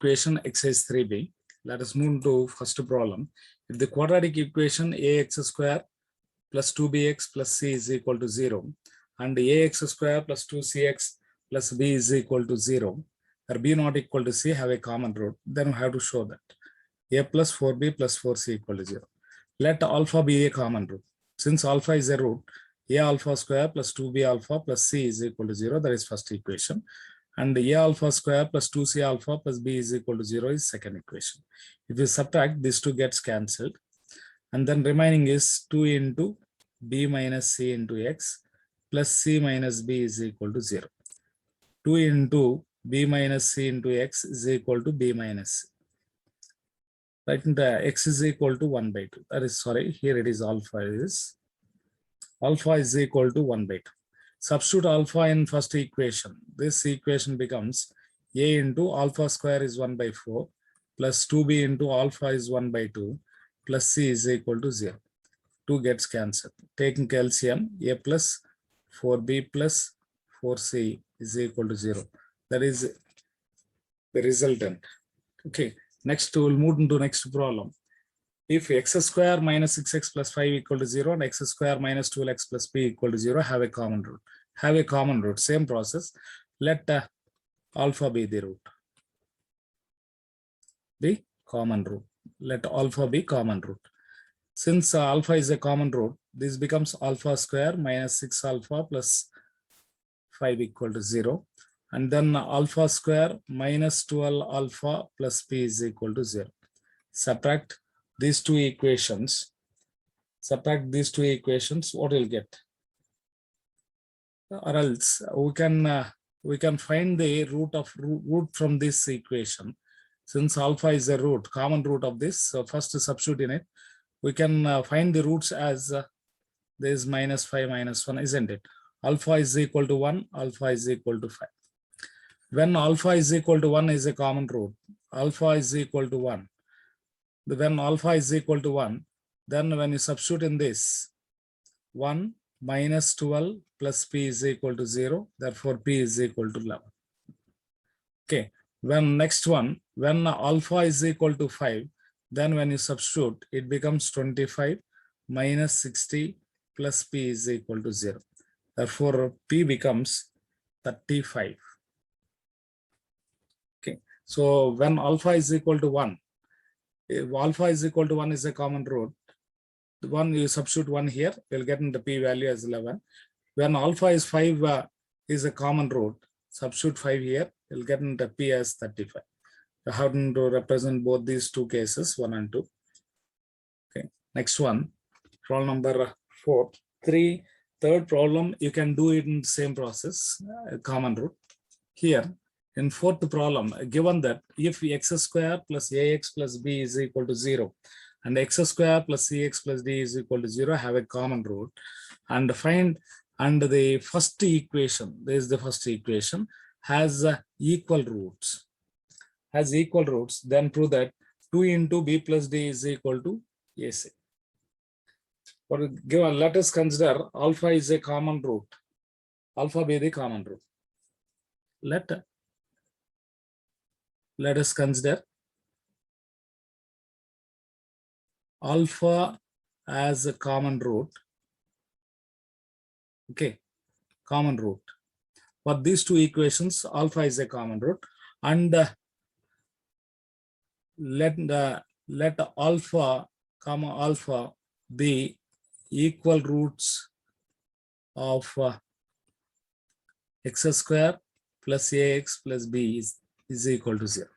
equation exercise 3b. Let us move to first problem. If the quadratic equation ax square plus 2bx plus c is equal to 0 and ax square plus 2cx plus b is equal to 0 or b not equal to c have a common root, then we have to show that a plus 4b plus 4c equal to 0. Let alpha be a common root. Since alpha is a root, a alpha square plus 2b alpha plus c is equal to 0. That is first equation. And a alpha square plus 2c alpha plus b is equal to 0 is second equation. If you subtract, these two gets cancelled. And then remaining is 2 into b minus c into x plus c minus b is equal to 0. 2 into b minus c into x is equal to b minus c. Right, and x is equal to 1 by 2. That is, sorry, here it is alpha is equal to 1 by 2. Substitute alpha in first equation. This equation becomes a into alpha square is 1 by 4 plus 2b into alpha is 1 by 2 plus c is equal to 0. 2 gets cancelled. Taking LCM, a plus 4b plus 4c is equal to 0. That is the resultant. Okay. Next, we will move into next problem. If x square minus 6x plus 5 equal to 0 and x square minus 12x plus b equal to 0 have a common root. Have a common root. Same process. Let alpha be the root. The common root. Let alpha be common root. Since alpha is a common root, this becomes alpha square minus 6 alpha plus 5 equal to 0. And then alpha square minus 12 alpha plus p is equal to 0. Subtract these two equations. Subtract these two equations, what will get? Or else we can find the root from this equation. Since alpha is a root, common root of this, so first substitute in it. We can find the roots as there is minus 5 minus 1, isn't it? Alpha is equal to 1, alpha is equal to 5. When alpha is equal to 1 is a common root, alpha is equal to 1. When alpha is equal to 1, then when you substitute in this, 1 minus 12 plus p is equal to 0, therefore p is equal to 11. Okay, when next one, when alpha is equal to 5, then when you substitute, it becomes 25 minus 60 plus p is equal to 0. Therefore, p becomes 35. Okay, so when alpha is equal to 1, if alpha is equal to 1 is a common root, the one you substitute 1 here, you'll get in the p value as 11. When alpha is 5 is a common root, substitute 5 here, you'll get in the p as 35. You have to represent both these two cases, 1 and 2. Okay, next one, problem number 4. Third problem, you can do it in the same process, common root. Here, in fourth problem, given that if x square plus ax plus b is equal to 0 and x square plus cx plus d is equal to 0 have a common root, and find and the first equation, there is the first equation, has equal roots. Then prove that 2 into b plus d is equal to ac. Given, let us consider alpha is a common root. Alpha be the common root. Let us consider alpha as a common root. Okay, common root. For these two equations, alpha is a common root, and let alpha comma alpha be equal roots of x square plus ax plus b is equal to 0.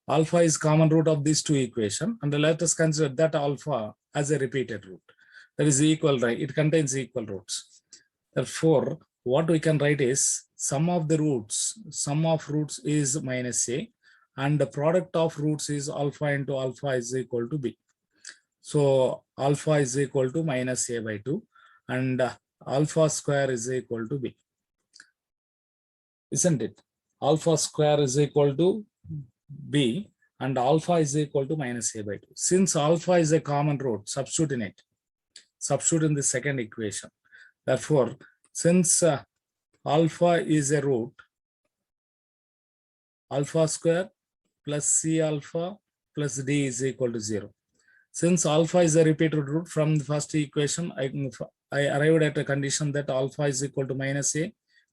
Alpha is common root of these two equations, and let us consider that alpha as a repeated root. That is equal, right? It contains equal roots. Therefore, what we can write is sum of roots is minus a, and the product of roots is alpha into alpha is equal to b. So alpha is equal to minus a by 2, and alpha square is equal to b. Isn't it? Alpha square is equal to b and alpha is equal to minus a by 2. Since alpha is a common root, substitute in it. Substitute in the second equation. Therefore, since alpha is a root, alpha square plus C alpha plus D is equal to 0. Since alpha is a repeated root from the first equation, I arrived at a condition that alpha is equal to minus A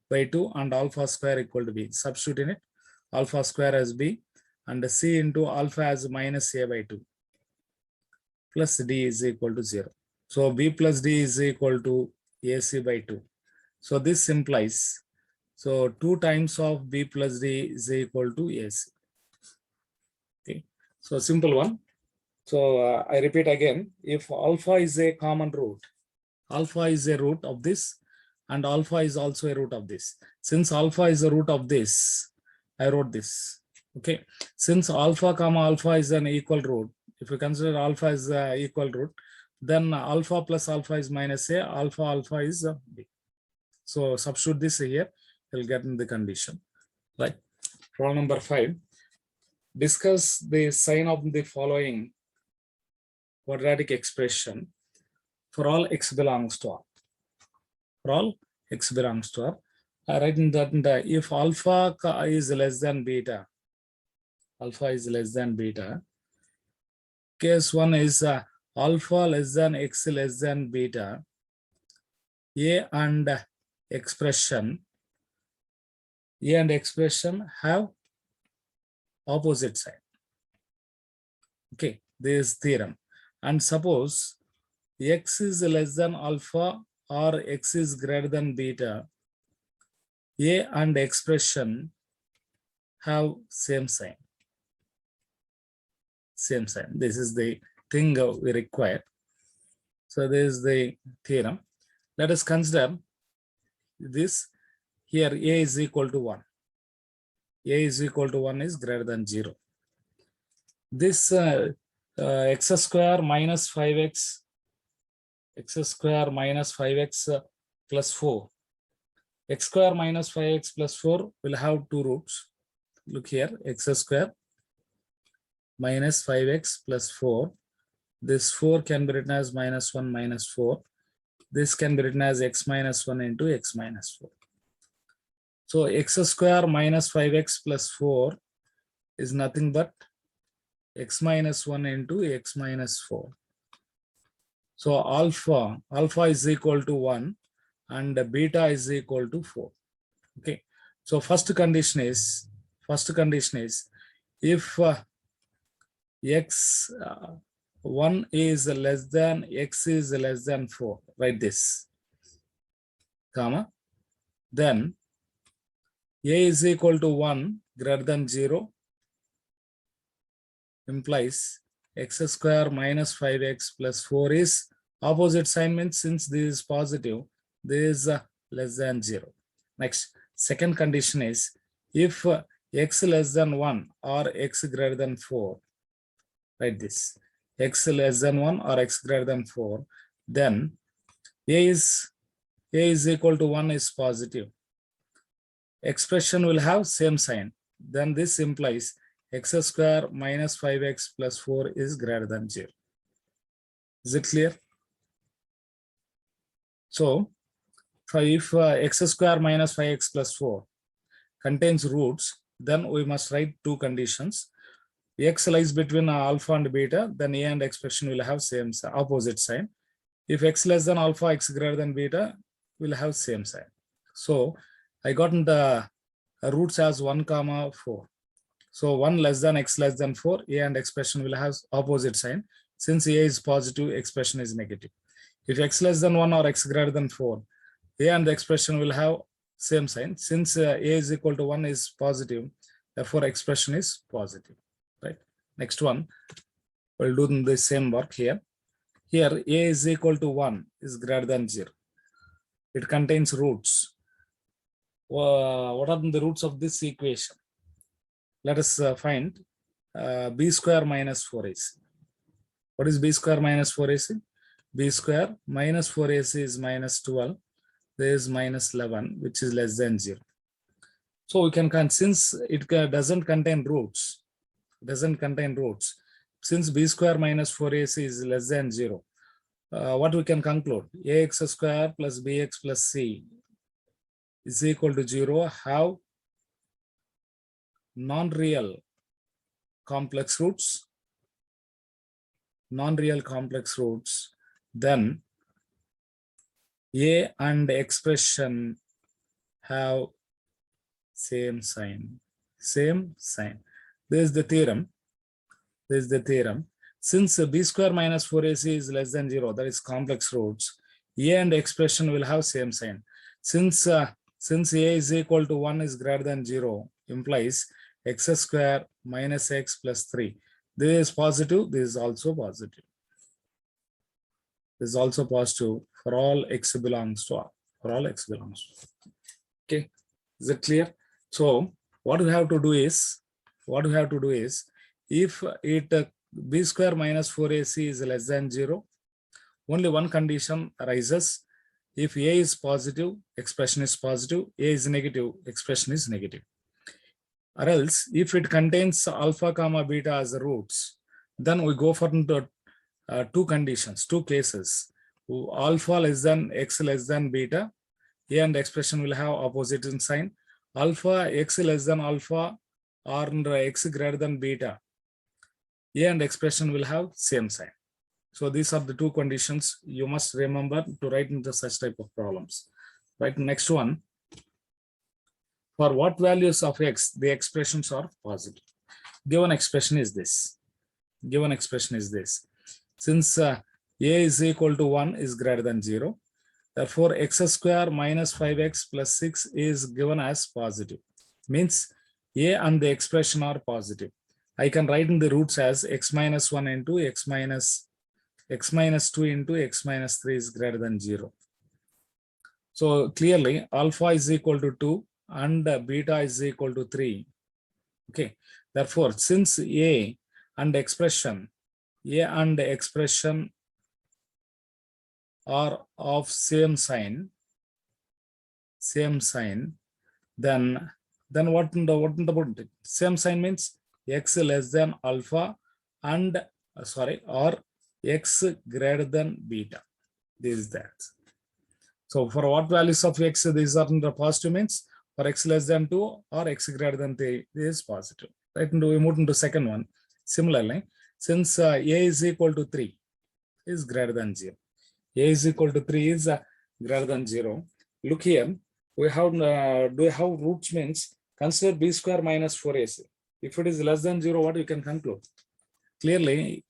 by 2 and alpha square equal to B. Substitute in it, alpha square as B and C into alpha as minus A by 2 plus D is equal to 0. So B plus D is equal to AC by 2. So this implies, so 2 times of B plus D is equal to AC. Okay, so simple one. So I repeat again, if alpha is a common root, alpha is a root of this and alpha is also a root of this. Since alpha is a root of this, I wrote this. Okay, since alpha comma alpha is an equal root, if you consider alpha as an equal root, then alpha plus alpha is minus A, alpha alpha is B. So substitute this here, you'll get in the condition. Right. Problem number 5. Discuss the sign of the following quadratic expression for all x belongs to R. For all x belongs to R, I write in that if alpha is less than beta, alpha is less than beta, case 1 is alpha less than x less than beta, A and expression have opposite sign. Okay, this theorem. And suppose x is less than alpha or x is greater than beta, A and expression have same sign. Same sign. This is the thing we require. So this is the theorem. Let us consider this. Here A is equal to 1. A is equal to 1 is greater than 0. This x square minus 5x, x square minus 5x plus 4. X square minus 5x plus 4 will have two roots. Look here, x square minus 5x plus 4. This 4 can be written as minus 1 minus 4. This can be written as x minus 1 into x minus 4. So x square minus 5x plus 4 is nothing but x minus 1 into x minus 4. So alpha is equal to 1 and beta is equal to 4. Okay. So first condition is if x 1 is less than x is less than 4, write this, comma, then A is equal to 1 greater than 0 implies x square minus 5x plus 4 is opposite sign, means since this is positive, this is less than 0. Next, second condition is if x less than 1 or x greater than 4, write this, x less than 1 or x greater than 4, then A is equal to 1 is positive. Expression will have same sign. Then this implies x square minus 5x plus 4 is greater than 0. Is it clear? So, if x square minus 5x plus 4 contains roots, then we must write two conditions. X lies between alpha and beta, then A and expression will have same opposite sign. If x less than alpha, x greater than beta will have same sign. So I got the roots as 1, 4. So 1 less than x less than 4, A and expression will have opposite sign. Since A is positive, expression is negative. If x less than 1 or x greater than 4, A and the expression will have same sign. Since A is equal to 1 is positive, therefore expression is positive. Right. Next one, we'll do the same work here. Here A is equal to 1 is greater than 0. It contains roots. What are the roots of this equation? Let us find b square minus 4ac. What is b square minus 4ac? B square minus 4ac is minus 12. There is minus 11, which is less than 0. So we can, since it doesn't contain roots, since b square minus 4ac is less than 0, what we can conclude? Ax square plus bx plus c is equal to 0 have non-real complex roots, non-real complex roots, then A and expression have same sign. Same sign. This is the theorem. This is the theorem. Since b square minus 4ac is less than 0, that is complex roots, A and expression will have same sign. Since A is equal to 1 is greater than 0, implies x square minus x plus 3. This is positive. This is also positive. This is also positive for all x belongs to R. For all x belongs to R. Okay, is it clear? So what we have to do is, if it b square minus 4ac is less than 0, only one condition arises. If A is positive, expression is positive. A is negative, expression is negative. Or else, if it contains alpha comma beta as the roots, then we go for two conditions, two cases. Alpha less than x less than beta, A and expression will have opposite in sign. Alpha x less than alpha or x greater than beta, A and expression will have same sign. So these are the two conditions you must remember to write into such type of problems. Right, next one. For what values of x the expressions are positive? Given expression is this. Given expression is this. Since A is equal to 1 is greater than 0, therefore x square minus 5x plus 6 is given as positive. Means A and the expression are positive. I can write in the roots as x minus 1 into x minus 2 into x minus 3 is greater than 0. So clearly alpha is equal to 2 and beta is equal to 3. Okay. Therefore, since A and expression are of same sign, then what in the same sign means x less than alpha and or x greater than beta. This is that. So for what values of x these are in the positive means for x less than 2 or x greater than 3 this is positive. Right, and we move into second one. Similarly, since A is equal to 3 is greater than 0. A is equal to 3 is greater than 0. Look here, we have do we have roots means consider b square minus 4ac. If it is less than 0, what you can conclude? Clearly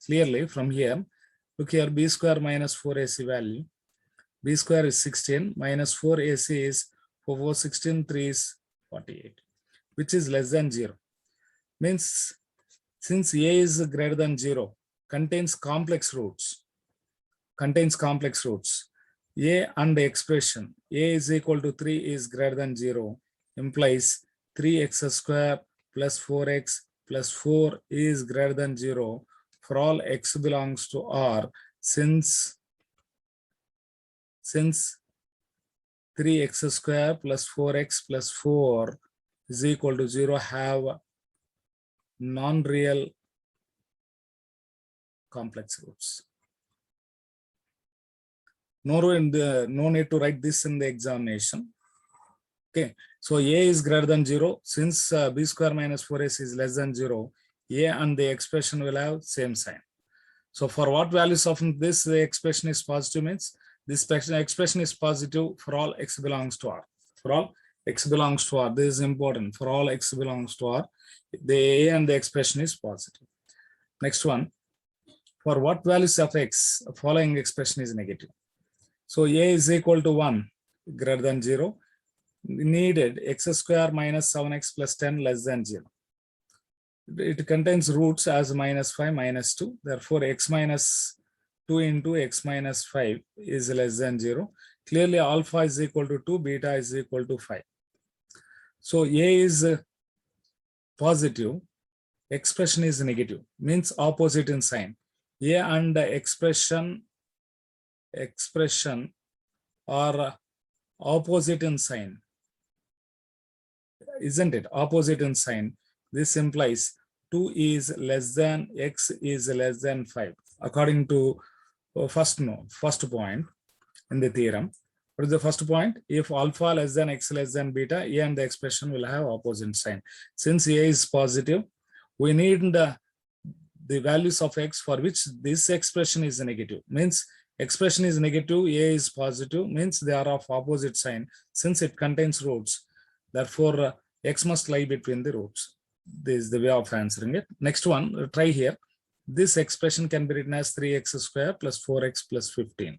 from here, look here, b square minus 4ac value. B square is 16 minus 4ac is 4, 16, 3 is 48, which is less than 0. Means since A is greater than 0, contains complex roots. A and the expression A is equal to 3 is greater than 0 implies 3x square plus 4x plus 4 is greater than 0 for all x belongs to R, since 3x square plus 4x plus 4 is equal to 0 have non-real complex roots. No need to write this in the examination. Okay, so A is greater than 0. Since b square minus 4ac is less than 0, A and the expression will have same sign. So for what values of this the expression is positive means this expression is positive for all x belongs to R. For all x belongs to R, this is important. For all x belongs to R, the A and the expression is positive. Next one, for what values of x following expression is negative? So A is equal to 1 greater than 0. Needed x square minus 7x plus 10 less than 0. It contains roots as minus 5, minus 2. Therefore, x minus 2 into x minus 5 is less than 0. Clearly, alpha is equal to 2, beta is equal to 5. So A is positive, expression is negative, means opposite in sign. A and the expression are opposite in sign, isn't it? Opposite in sign. This implies 2 is less than x is less than 5 according to first point in the theorem. What is the first point? If alpha less than x less than beta, A and the expression will have opposite sign. Since A is positive, we need the values of x for which this expression is negative. Means expression is negative, a is positive, means they are of opposite sign since it contains roots. Therefore, x must lie between the roots. This is the way of answering it. Next one, try here. This expression can be written as 3x square plus 4x plus 15.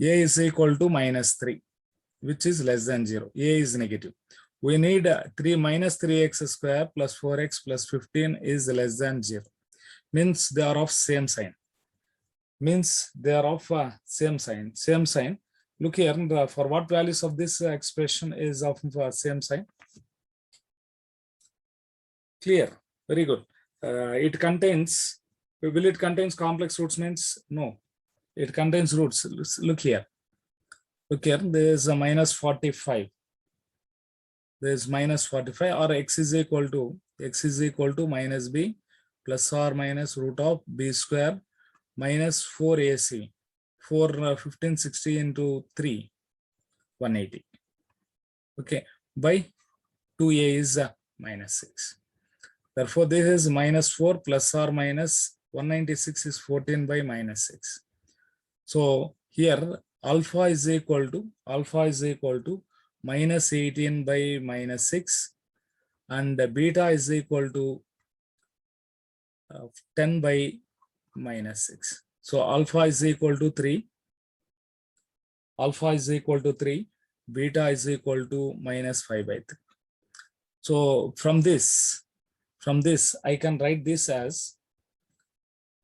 A is equal to minus 3, which is less than 0. A is negative. We need 3 minus 3x square plus 4x plus 15 is less than 0. Means they are of same sign. Means they are of same sign. Same sign. Look here, for what values of this expression is of same sign? Clear. Very good. It contains, will it contains complex roots? Means no. It contains roots. Look here. Look here, there is a minus 45. There is minus 45, or x is equal to minus b plus or minus root of b square minus 4ac. 15, 60 into 3, 180. Okay, by 2a is minus 6. Therefore, this is minus 4 plus or minus 196 is 14 by minus 6. So here alpha is equal to minus 18 by minus 6, and beta is equal to 10 by minus 6. So alpha is equal to 3. Alpha is equal to 3. Beta is equal to minus 5 by 3. So from this, I can write this as,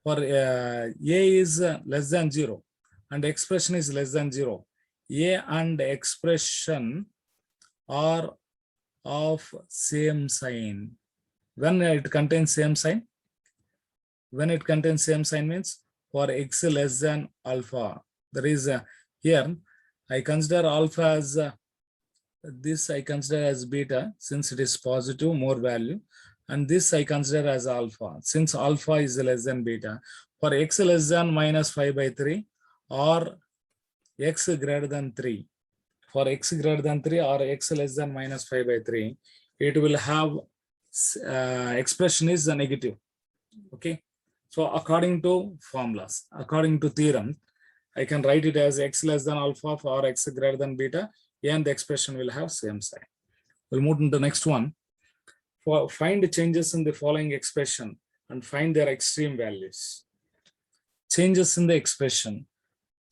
for a is less than 0 and expression is less than 0. A and expression are of same sign. When it contains same sign? When it contains same sign means for x less than alpha. There is here I consider alpha as this I consider as beta since it is positive, more value, and this I consider as alpha since alpha is less than beta. For x less than minus 5 by 3 or x greater than 3, for x greater than 3 or x less than minus 5 by 3, it will have expression is a negative. Okay, so according to formulas, according to theorem, I can write it as x less than alpha for x greater than beta, and the expression will have same sign. We'll move to the next one. Find changes in the following expression and find their extreme values. Changes in the expression.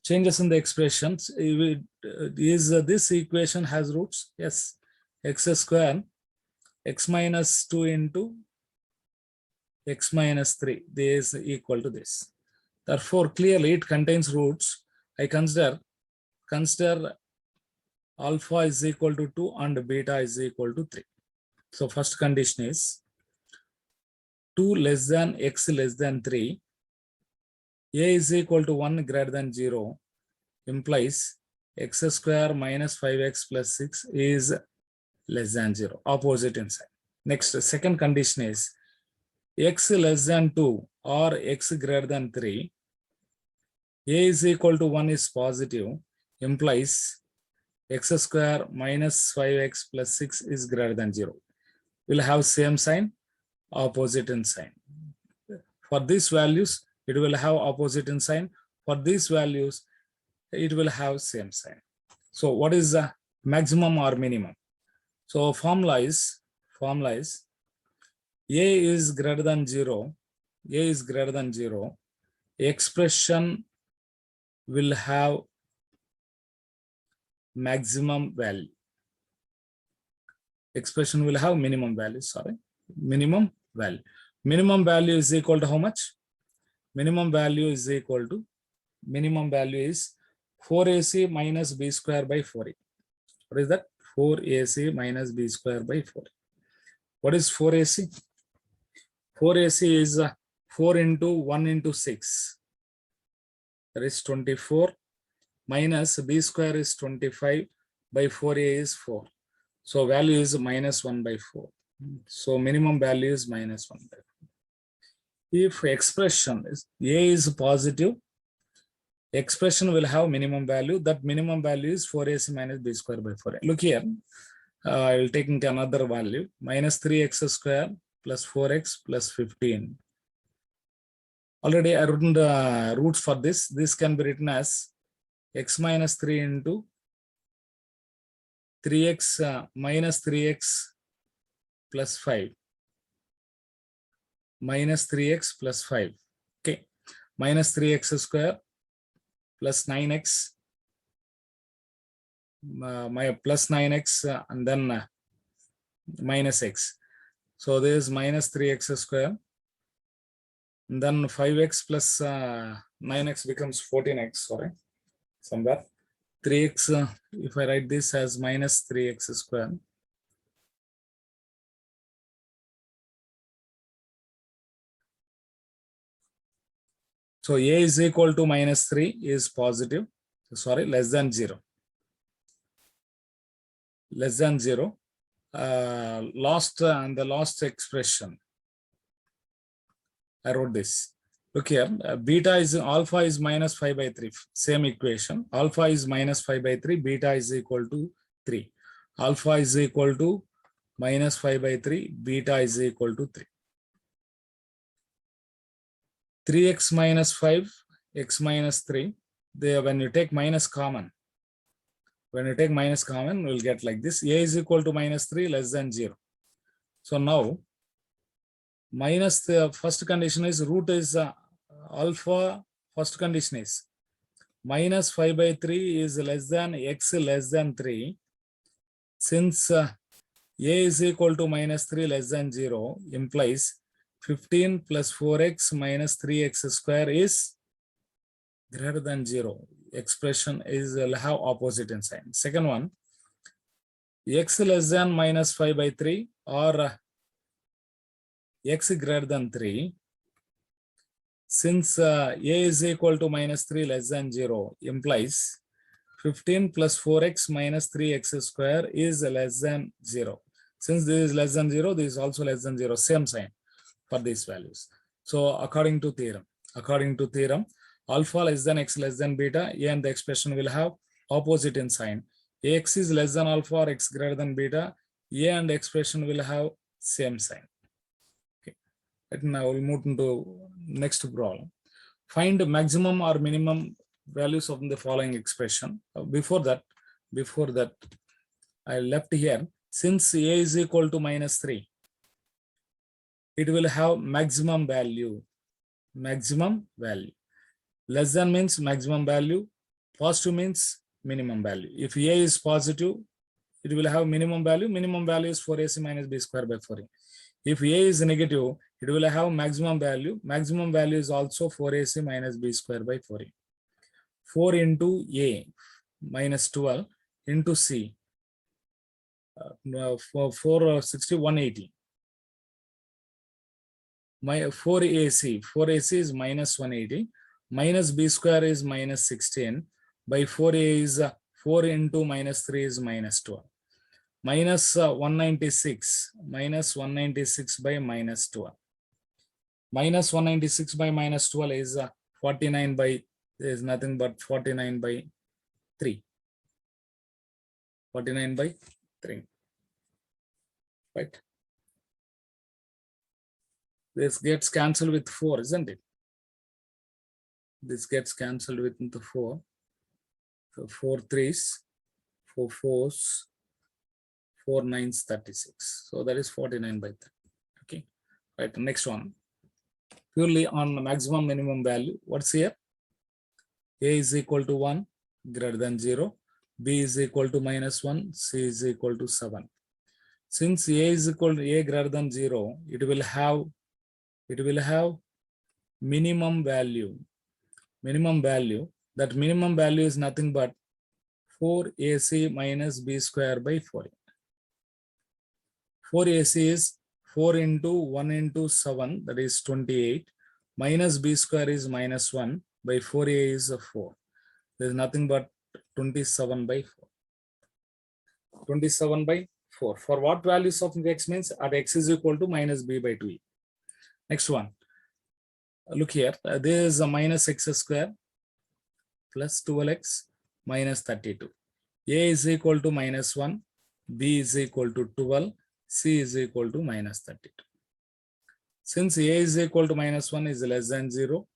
Changes in the expressions is this equation has roots? Yes. X square, x minus 2 into x minus 3. This is equal to this. Therefore, clearly it contains roots. I consider alpha is equal to 2 and beta is equal to 3. So first condition is 2 less than x less than 3. A is equal to 1 greater than 0 implies x square minus 5x plus 6 is less than 0, opposite inside. Next, second condition is x less than 2 or x greater than 3. A is equal to 1 is positive, implies x square minus 5x plus 6 is greater than 0. Will have same sign, opposite in sign. For these values, it will have opposite in sign. For these values, it will have same sign. So what is the maximum or minimum? So formula is A is greater than 0. A is greater than 0. Expression will have maximum value. Expression will have minimum value, minimum value. Minimum value is equal to how much? Minimum value is equal to, minimum value is 4ac minus b square by 4a. What is that? 4ac minus b square by 4a. What is 4ac? 4ac is 4 into 1 into 6. That is 24 minus b square is 25 by 4a is 4. So value is minus 1 by 4. So minimum value is minus 1 by 4. If expression is A is positive, expression will have minimum value. That minimum value is 4ac minus b square by 4a. Look here, I will take into another value, minus 3x square plus 4x plus 15. Already I written the roots for this. This can be written as x minus 3 into 3x minus 3x plus 5 minus 3x plus 5. Okay, minus 3x square plus 9x my plus 9x and then minus x. So this is minus 3x square. And then 5x plus 9x becomes 14x. Sorry, somewhere 3x. If I write this as minus 3x square. So a is equal to minus 3 is positive. Sorry, less than 0. Less than 0. Last and the last expression. I wrote this. Look here, beta is alpha is minus 5 by 3. Same equation. Alpha is minus 5 by 3. Beta is equal to 3. Alpha is equal to minus 5 by 3. Beta is equal to 3. 3x minus 5, x minus 3. When you take minus common, we'll get like this. A is equal to minus 3 less than 0. So now, minus the first condition is root is alpha. First condition is minus 5 by 3 is less than x less than 3. Since a is equal to minus 3 less than 0 implies 15 plus 4x minus 3x square is greater than 0. Expression is will have opposite in sign. Second one, x less than minus 5 by 3 or x greater than 3. Since a is equal to minus 3 less than 0 implies 15 plus 4x minus 3x square is less than 0. Since this is less than 0, this is also less than 0. Same sign for these values. So according to theorem, alpha less than x less than beta, a and the expression will have opposite in sign. X is less than alpha or x greater than beta, a and the expression will have same sign. Okay. Right, now we'll move into next problem. Find maximum or minimum values of the following expression. Before that, I left here. Since a is equal to minus 3, it will have maximum value. Less than means maximum value. Positive means minimum value. If a is positive, it will have minimum value. Minimum value is 4ac minus b square by 4a. If a is negative, it will have maximum value. Maximum value is also 4ac minus b square by 4a. 4 into a minus 12 into c. 460, 180. My 4ac is minus 180. Minus b square is minus 16. By 4a is 4 into minus 3 is minus 12. Minus 196. Minus 196 by minus 12. Minus 196 by minus 12 is 49 by, there is nothing but 49 by 3. 49 by 3. Right. This gets cancelled with 4, isn't it? This gets cancelled with the 4. So 4 3s, 4 4s, 4 9s, 36. So that is 49 by 3. Okay. Right. Next one. Purely on maximum minimum value. What's here? A is equal to 1 greater than 0. B is equal to minus 1. C is equal to 7. Since A is equal to A greater than 0, it will have minimum value. That minimum value is nothing but 4ac minus b square by 4. 4ac is 4 into 1 into 7, that is 28. Minus b square is minus 1 by 4a is 4. There is nothing but 27 by 4. 27 by 4. For what values of x means at x is equal to minus b by 2e. Next one. Look here. There is a minus x square plus 12x minus 32. A is equal to minus 1. B is equal to 12. C is equal to minus 32. Since a is equal to -1 is less than 0,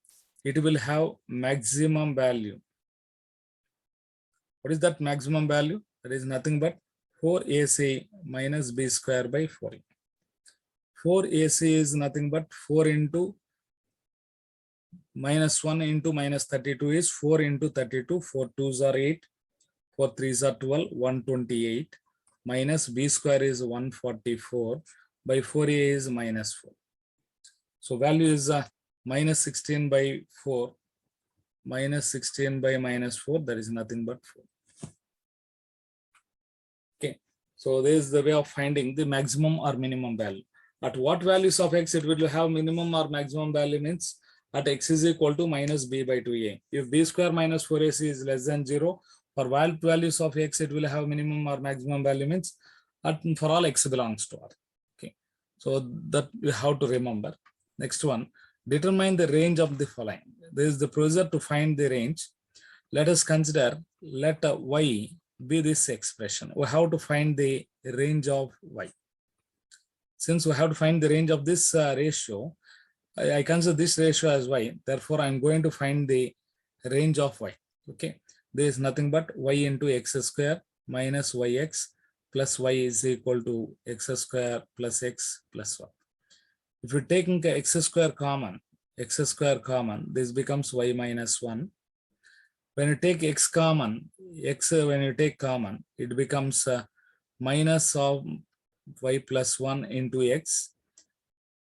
it will have maximum value. What is that maximum value? That is nothing but 4ac minus b square by 4a. 4ac is nothing but 4 into -1 into -32 is 4 into 32. 4 2s are 8. 4 3s are 12. 128 minus b square is 144 by 4a is -4. So value is minus 16 by 4. Minus 16 by -4, that is nothing but 4. Okay, so this is the way of finding the maximum or minimum value. At what values of x it will have minimum or maximum value means at x is equal to minus b by 2a. If b square minus 4ac is less than 0, for values of x it will have minimum or maximum value means for all x belongs to R. Okay, so that we have to remember. Next one, determine the range of the following. This is the procedure to find the range. Let us consider, let y be this expression. We have to find the range of y. Since we have to find the range of this ratio, I consider this ratio as y. Therefore, I'm going to find the range of y. Okay, there is nothing but y into x square minus yx plus y is equal to x square plus x plus 1. If you take x square common, this becomes y minus 1. When you take x common, when you take common, it becomes minus of y plus 1 into x.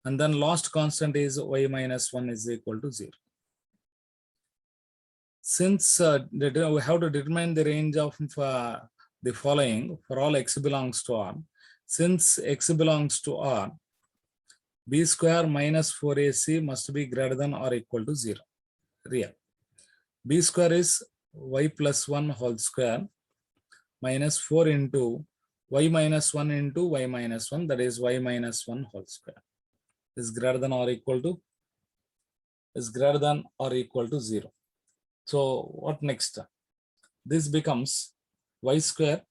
And then last constant is y minus 1 is equal to 0. Since we have to determine the range of the following for all x belongs to R. Since x belongs to R, b square minus 4ac must be greater than or equal to 0. Real. B square is y plus 1 whole square minus 4 into y minus 1 into y minus 1, that is y minus 1 whole square is greater than or equal to 0. So what next? This becomes y square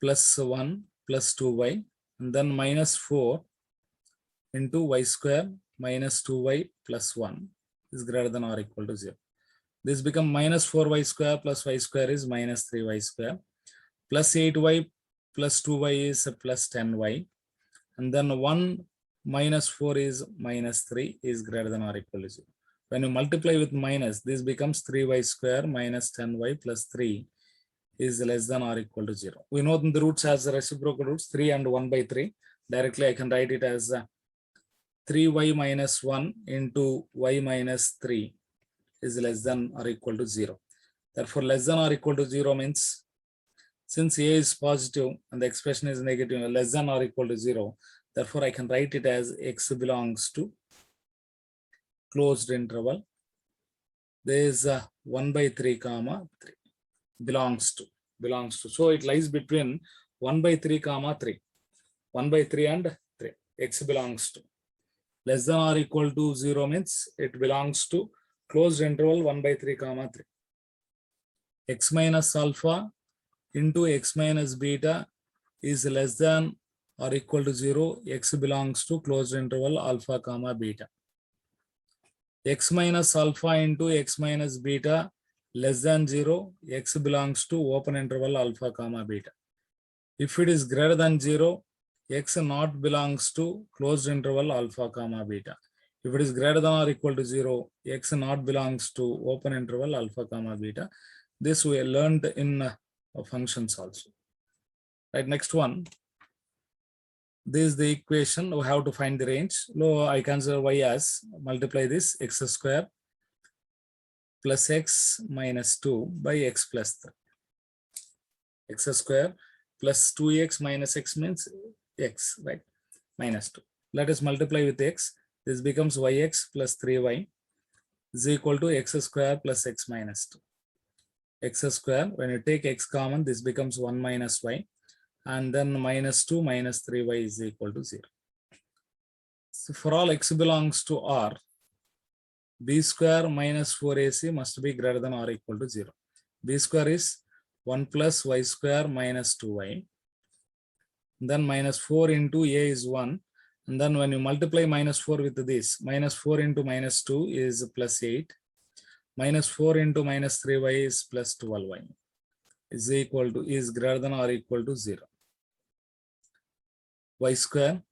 plus 1 plus 2y and then minus 4 into y square minus 2y plus 1 is greater than or equal to 0. This becomes minus 4y square plus y square is minus 3y square plus 8y plus 2y is plus 10y and then 1 minus 4 is minus 3 is greater than or equal to 0. When you multiply with minus, this becomes 3y square minus 10y plus 3 is less than or equal to 0. We know the roots as reciprocal roots 3 and 1 by 3. Directly I can write it as 3y minus 1 into y minus 3 is less than or equal to 0. Therefore, less than or equal to 0 means since a is positive and the expression is negative, less than or equal to 0. Therefore, I can write it as x belongs to closed interval. There is 1 by 3 comma 3 belongs to. So it lies between 1 by 3 comma 3. 1 by 3 and 3. X belongs to. Less than or equal to 0 means it belongs to closed interval 1 by 3 comma 3. X minus alpha into x minus beta is less than or equal to 0. X belongs to closed interval alpha comma beta. X minus alpha into x minus beta less than 0. X belongs to open interval alpha comma beta. If it is greater than 0, x not belongs to closed interval alpha comma beta. If it is greater than or equal to 0, x not belongs to open interval alpha comma beta. This we learned in functions also. Right, next one. This is the equation. We have to find the range. No, I consider y as multiply this x square plus x minus 2 by x plus 3. X square plus 2x minus x means x, right? Minus 2. Let us multiply with x. This becomes yx plus 3y is equal to x square plus x minus 2. X square, when you take x common, this becomes 1 minus y. And then minus 2 minus 3y is equal to 0. So for all x belongs to R, b square minus 4ac must be greater than or equal to 0. B square is 1 plus y square minus 2y then minus 4 into a is 1, and then when you multiply minus 4 with this, minus 4 into minus 2 is plus 8, minus 4 into minus 3y is plus 12y is greater than or equal to 0. Y square,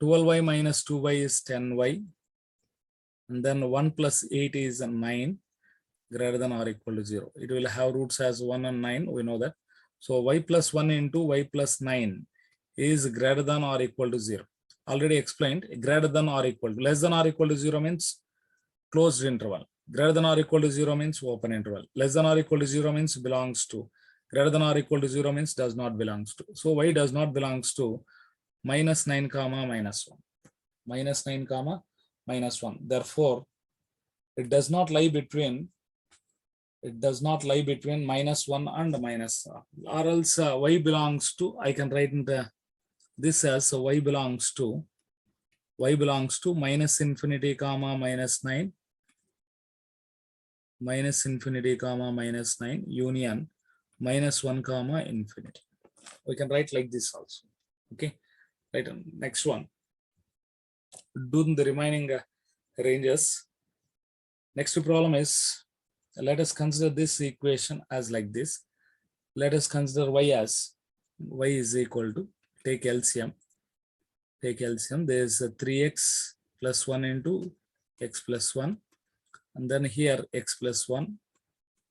12y minus 2y is 10y, and then 1 plus 8 is 9, greater than or equal to 0. It will have roots as 1 and 9, we know that. So y plus 1 into y plus 9 is greater than or equal to 0. Already explained, greater than or equal to, less than or equal to 0 means closed interval. Greater than or equal to 0 means open interval. Less than or equal to 0 means belongs to. Greater than or equal to 0 means does not belongs to. So y does not belongs to minus 9 comma minus 1. Minus 9 comma minus 1. Therefore, it does not lie between minus 1 and minus, or else y belongs to, I can write in this as y belongs to minus infinity comma minus 9, minus infinity comma minus 9 union minus 1 comma infinity. We can write like this also. Okay, right. Next one, do the remaining ranges. Next problem is, let us consider this equation as like this. Let us consider y as y is equal to, take LCM. There is a 3x plus 1 into x plus 1, and then here x plus 1,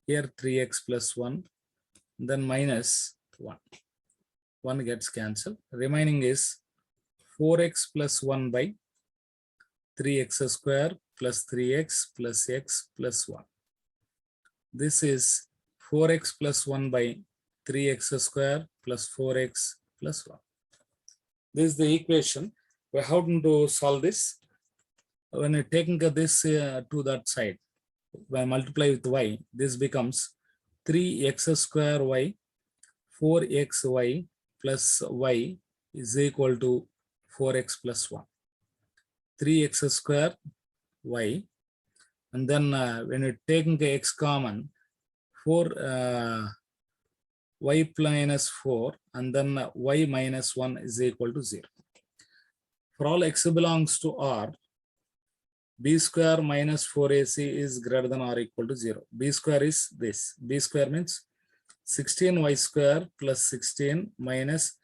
here 3x plus 1, then minus 1. 1 gets cancelled. Remaining is 4x plus 1 by 3x square plus 3x plus x plus 1. This is 4x plus 1 by 3x square plus 4x plus 1. This is the equation. We have to solve this. When you're taking this to that side, when multiply with y, this becomes 3x square y, 4xy plus y is equal to 4x plus 1. 3x square y, and then when you're taking the x common, 4 y minus 4, and then y minus 1 is equal to 0. For all x belongs to R, b square minus 4ac is greater than or equal to 0. B square is this. B square means 16y square plus 16 minus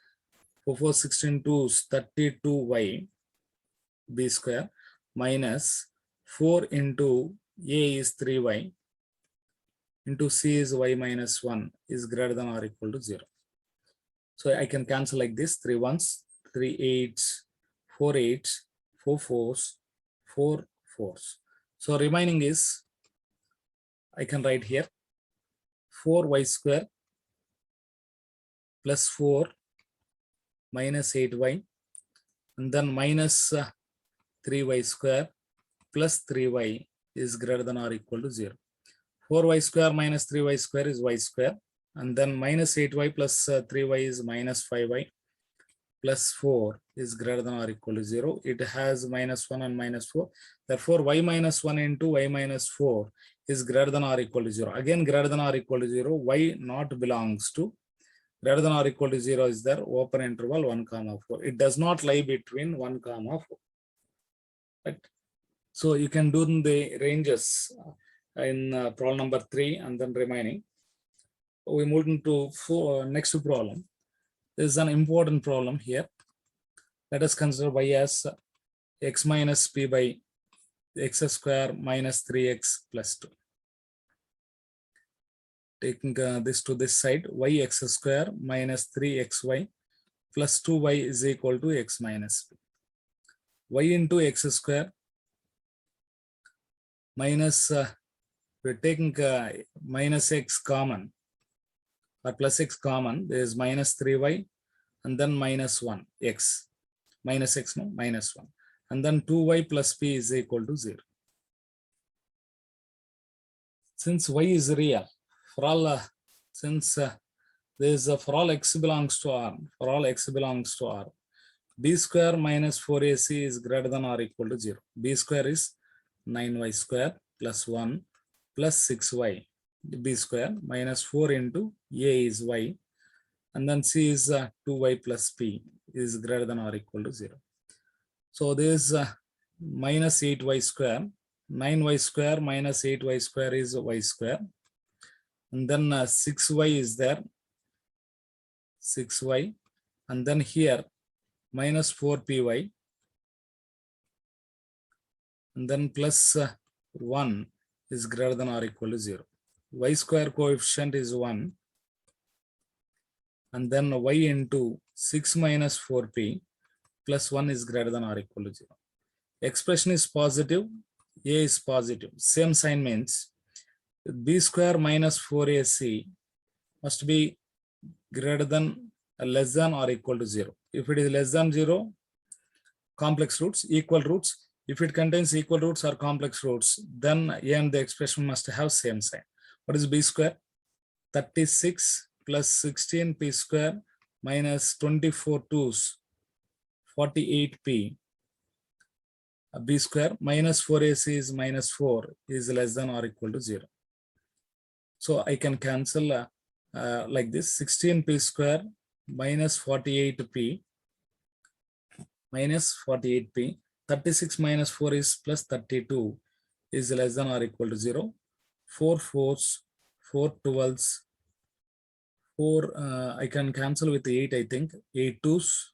4 16 2s 32y b square minus 4 into a is 3y into c is y minus 1 is greater than or equal to 0. So I can cancel like this: 3 1s, 3 8s, 4 8s, 4 4s, 4 4s. So remaining is, I can write here 4y square plus 4 minus 8y, and then minus 3y square plus 3y is greater than or equal to 0. 4y square minus 3y square is y square, and then minus 8y plus 3y is minus 5y plus 4 is greater than or equal to 0. It has minus 1 and minus 4. Therefore, y minus 1 into y minus 4 is greater than or equal to 0. Again, greater than or equal to 0, y not belongs to. Greater than or equal to 0 is there, open interval 1 comma 4. It does not lie between 1 comma 4. Right? So you can do the ranges in problem number 3 and then remaining. We move into next problem. This is an important problem here. Let us consider y as x minus p by x square minus 3x plus 2. Taking this to this side, y x square minus 3xy plus 2y is equal to x minus p. Y into x square minus, we're taking minus x common or plus x common. There is minus 3y and then minus 1 x. Minus x, no, minus 1. And then 2y plus p is equal to 0. Since y is real, for all since there is for all x belongs to R, b square minus 4ac is greater than or equal to 0. B square is 9y square plus 1 plus 6y b square minus 4 into a is y and then C is 2y plus P is greater than or equal to 0. So this minus 8y square, 9y square minus 8y square is y square. And then 6y is there, 6y. And then here minus 4py. And then plus 1 is greater than or equal to 0. Y square coefficient is 1. And then y into 6 minus 4p plus 1 is greater than or equal to 0. Expression is positive, A is positive. Same sign means B square minus 4AC must be greater than, less than or equal to 0. If it is less than 0, complex roots, equal roots. If it contains equal roots or complex roots, then A and the expression must have same sign. What is B square? 36 plus 16p square minus 24 2's 48p. B square minus 4ac is minus 4 is less than or equal to 0. So I can cancel like this: 16p square minus 48p minus 48p. 36 minus 4 is plus 32 is less than or equal to 0. 4 4's, 4 12's, 4 I can cancel with 8, I think. 8 2's,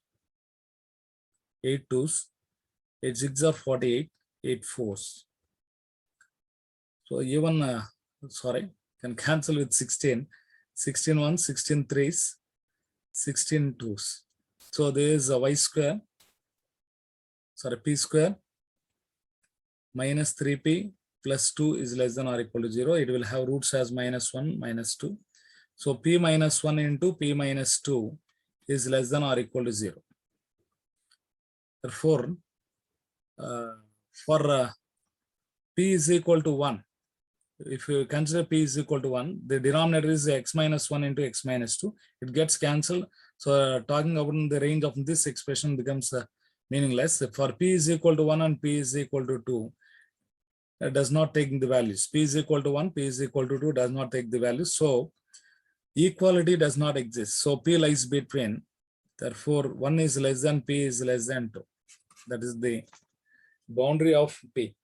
8 2's, 8 6 are 48, 8 4's. So even sorry, can cancel with 16, 16 1's, 16 3's, 16 2's. So there is a y square, sorry, p square minus 3p plus 2 is less than or equal to 0. It will have roots as minus 1, minus 2. So p minus 1 into p minus 2 is less than or equal to 0. Therefore, for p is equal to 1, if you consider p is equal to 1, the denominator is x minus 1 into x minus 2. It gets cancelled. So talking about the range of this expression becomes meaningless. For p is equal to 1 and p is equal to 2, it does not take the values. P is equal to 1, p is equal to 2 does not take the values. So equality does not exist. So p lies between. Therefore, 1 is less than p is less than 2. That is the boundary of p.